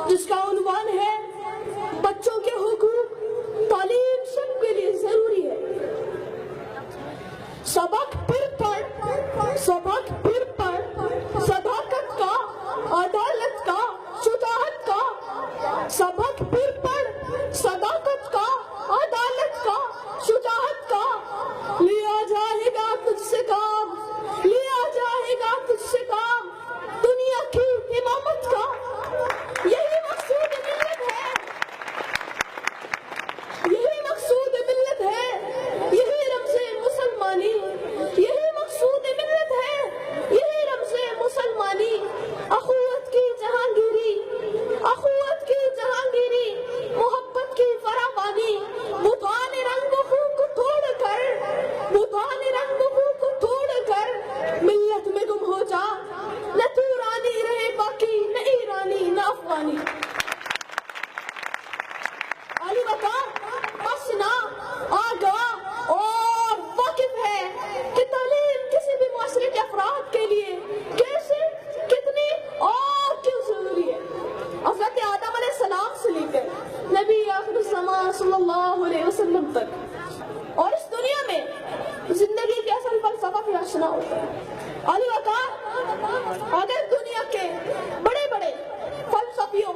جس کا عنوان ہے بچوں کے حقوق، تعلیم سب کے لیے ضروری ہے۔ سبق پھر پڑھ، سبق پھر پڑھ، صداقت کا، عدالت کا، شجاعت کا۔ سبق پھر پڑھ، صداقت کا، عدالت کا، شجاعت کا۔ لیا جائے گا تجھ سے کام، لیا جائے گا تجھ سے کام، دنیا کی امامت کا۔ یہی مقصود ملت ہے، یہی مقصود ملت ہے، یہی رمز مسلمانی، یہی مقصود ملت ہے، یہی رمز مسلمانی۔ اخوت کی جہانگیری، اخوت کی جہانگیری، محبت کی فراوانی۔ بتان رنگ و خون کو توڑ کر، بتان رنگ و خون کو توڑ کر ملت میں گم ہو جا، نہ تو رانی رہے باقی، نہ ایرانی نہ افغانی۔ علی وقار مسنا آگاہ اور واقف ہے کہ تعلیم کسی بھی معاشرے کے افراد کے لیے کیسے، کتنی اور کیوں ضروری ہے۔ حضرت آدم علیہ السلام سے لے کر نبی آخر الزمان صلی اللہ علیہ وسلم تک، اور اس دنیا میں زندگی کے اصل فلسفہ بھی آشنا ہوتا ہے۔ علی وقار اگر دنیا کے بڑے بڑے فلسفیوں،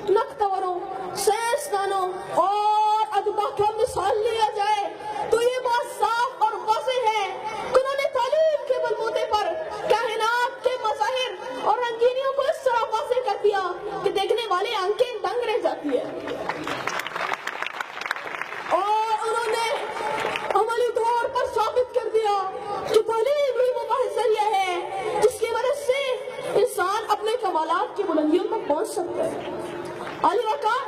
نقطوروں، سائنسدانوں اور ادبا کا مثال لیا جائے تو یہ بات صاف اور واضح ہے کہ انہوں نے تعلیم کے بلبوتے پر کائنات کے مظاہر اور رنگینیوں کو اس طرح واضح کر دیا کہ دیکھنے والے آنکھیں دنگ رہ جاتی ہے۔ اور انہوں نے عملی طور پر ثابت کر دیا کہ تعلیم ہی وہ واحد ذریعہ ہے جس کی وجہ سے انسان اپنے کمالات کی بلندیوں تک پہنچ سکتا ہے۔ علی وقار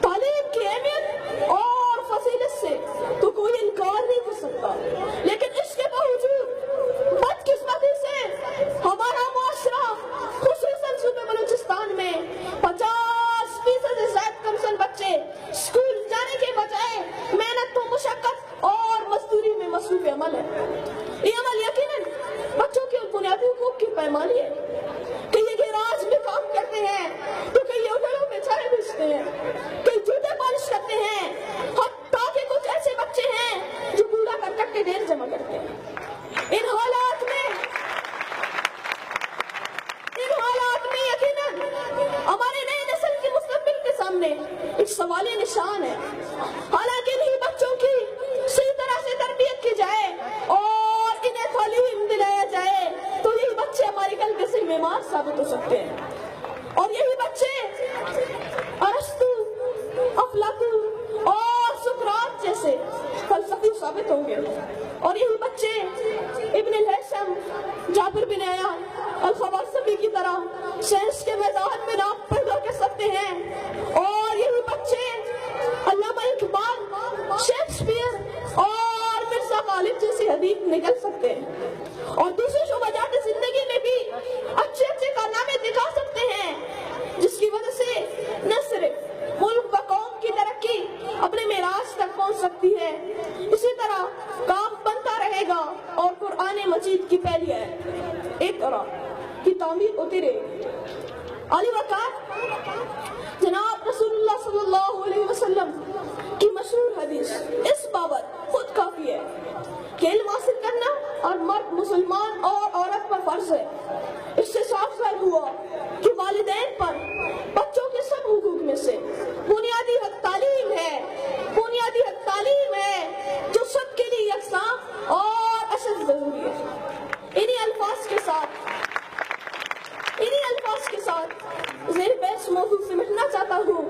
تعلیم کی اہمیت اور فضیلت سے تو کوئی انکار نہیں کر سکتا، لیکن اس کے باوجود بدقسمتی سے ہمارا معاشرہ، خصوصاً صوبے بلوچستان میں 50% سے زائد کمسن بچے اسکول جانے کے بجائے محنت و مشقت اور مزدوری میں مصروف عمل ہے۔ یہ عمل یقیناً بچوں کے بنیادی حقوق کی پیمانی ہے کہ یہ گیراج میں کام کرتے ہیں، تو کئی ہوٹلوں میں چائے بیچتے ہیں، کئی جوتے پالش کرتے ہیں، حتیٰ کہ کچھ ایسے بچے ہیں جو کوڑا کرکٹ کے ڈھیر جمع کرتے ہیں۔ ان حالات میں یقیناً ہمارے نئے نسل کے مستقبل کے سامنے ایک سوالی نشان ہے۔ حالانکہ انہی بچوں کی صحیح طرح سے تربیت کی جائے اور انہیں تعلیم دلایا جائے تو یہی بچے ہماری کل کے سے معمار ثابت ہو سکتے ہیں، اور یہی بچے ارسطو، افلاطون اور سقراط جیسے فلسفی ثابت ہوں گے، اور یہی بچے ابن الہیثم، جابر بن عیان، الخوارزمی کی طرح سائنس کے میدان میں نام پیدا کر سکتے ہیں، اور یہی بچے علامہ اقبال، شیکسپیئر اور مرزا غالب جیسی حدیث نکل سکتے ہیں، اور دوسرے شعبات زندگی میں بھی اچھے اچھے کارنامے دکھا سکتے ہیں، جس کی وجہ سے نہ صرف ملک و قوم کی ترقی اپنے معراج تک پہنچ سکتی ہے، اسی طرح کام بنتا رہے گا اور قرآن مجید کی پہلی ایک طرح کی تعمیر ہوتی رہے گی۔ علی وقار جناب رسول اللہ صلی اللہ علیہ وسلم کی مشہور حدیث اس بابت خود کافی ہے کہ علم حاصل کرنا اور مرد مسلمان اور عورت پر فرض ہے۔ اس سے صاف ظاہر ہوا کہ والدین پر بچوں کے سب حقوق میں سے بنیادی حق تعلیم ہے، بنیادی حق تعلیم ہے جو سب کے لیے یکساں اور اشد ضروری ہے۔ انہی الفاظ کے ساتھ زیر بحث موضوع سے مٹنا چاہتا ہوں